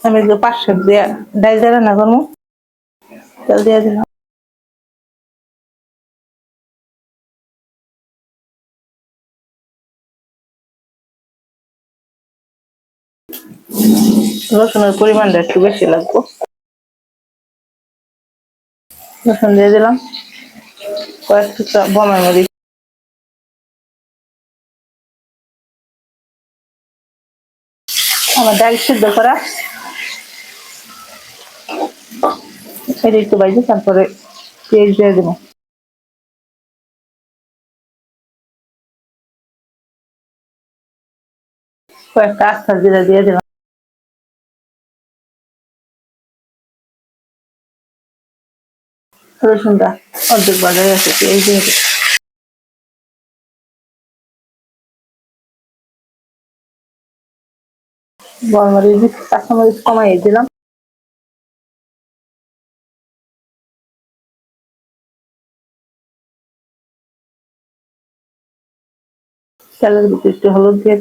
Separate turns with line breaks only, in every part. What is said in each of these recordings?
আমি তো 500 দিয়া ডাল দিয়ে রান্না করবো। তেল দিয়ে দিলাম। রসুনের পরিমাণটা একটু বেশি লাগবে। রসুন দিয়ে দিলাম, কয়েকটা বোম্বাই মরিচ। আমার ডাল সিদ্ধ করা, এটা একটু বাইজে তারপরে পেঁয়াজ দিয়ে দেবো। কয়েকটা আস্তা জিরা দিয়ে দিলাম। রসুনটা অর্ধেক বাজারে আছে, পেঁয়াজ দিয়ে দেবো। গোলমরিচ কাঁচামরিচ কমাই দিলাম। তেলের ভিতরে একটু হলুদ দিয়ে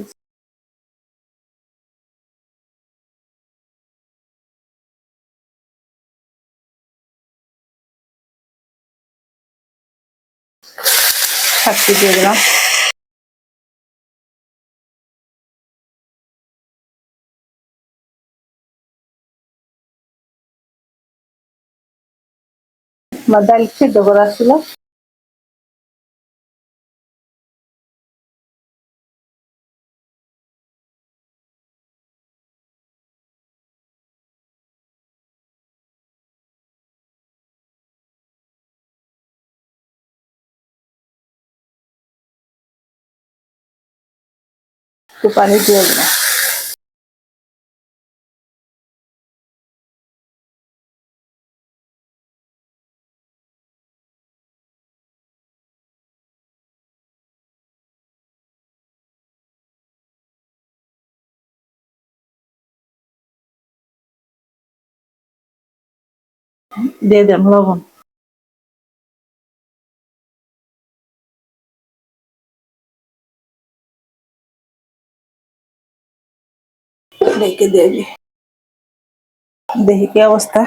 শাকটি দিয়ে দিলাম। আমার ডাল সিদ্ধ করা ছিল। একটু পানি দিয়ে দিলাম। দিয়ে দিলাম লবণ। রেখে দিয়ে দেখি কি অবস্থা।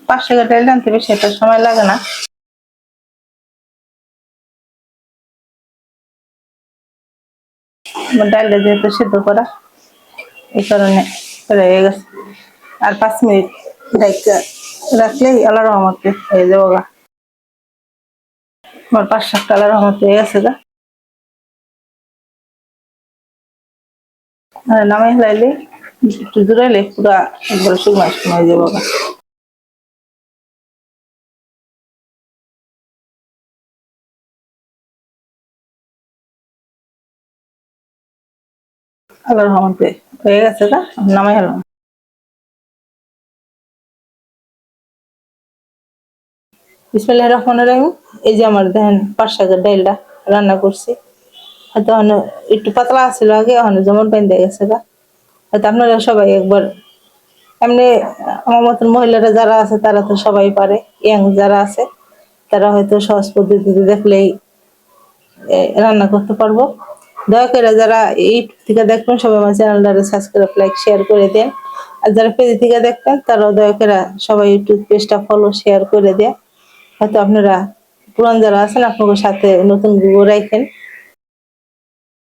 500 টাকা ডাল আনতে বেশি একটা সময় লাগে না। ডালটা যেহেতু সিদ্ধ করা, এই কারণে হয়ে গেছে। আর 5 মিনিট রাখলেই আল্লাহর রহমতে হয়ে যাবো গা। আমার 5-7 আল্লাহর রহমতে হয়ে গেছে গা। নামাই লাইলে একটু জুড়াইলে পুরা একবার শুকনো শুকনো হয়ে যাবো গা। আল্লাহর রহমতে হয়ে গেছে গা, নামাই হলাম। বিসমিল্লাহির রহমানির রহিম। এই যে আমার দেখেন 5 শাকের ডালটা রান্না করছি। হয়তো একটু পাতলা ছিল আগে, এখন যেমন পানি দিয়ে গেছে গা। হয়তো আপনারা সবাই একবার এমনি আমার মতন মহিলারা যারা আছে তারা তো সবাই পারে, ইয়াং যারা আছে তারা হয়তো সহজ পদ্ধতিতে দেখলেই রান্না করতে পারবো। দয়া করে যারা ইউটিউব থেকে দেখবেন সবাই আমার চ্যানেলটা সাবস্ক্রাইব, লাইক, শেয়ার করে দেন। আর যারা পেজ থেকে দেখবেন তারাও দয়া করে সবাই ইউটিউব পেজটা ফলো শেয়ার করে দেন। হয়তো আপনারা পুরান যারা আছেন আপনাদের সাথে নতুন গুলো রাখেন।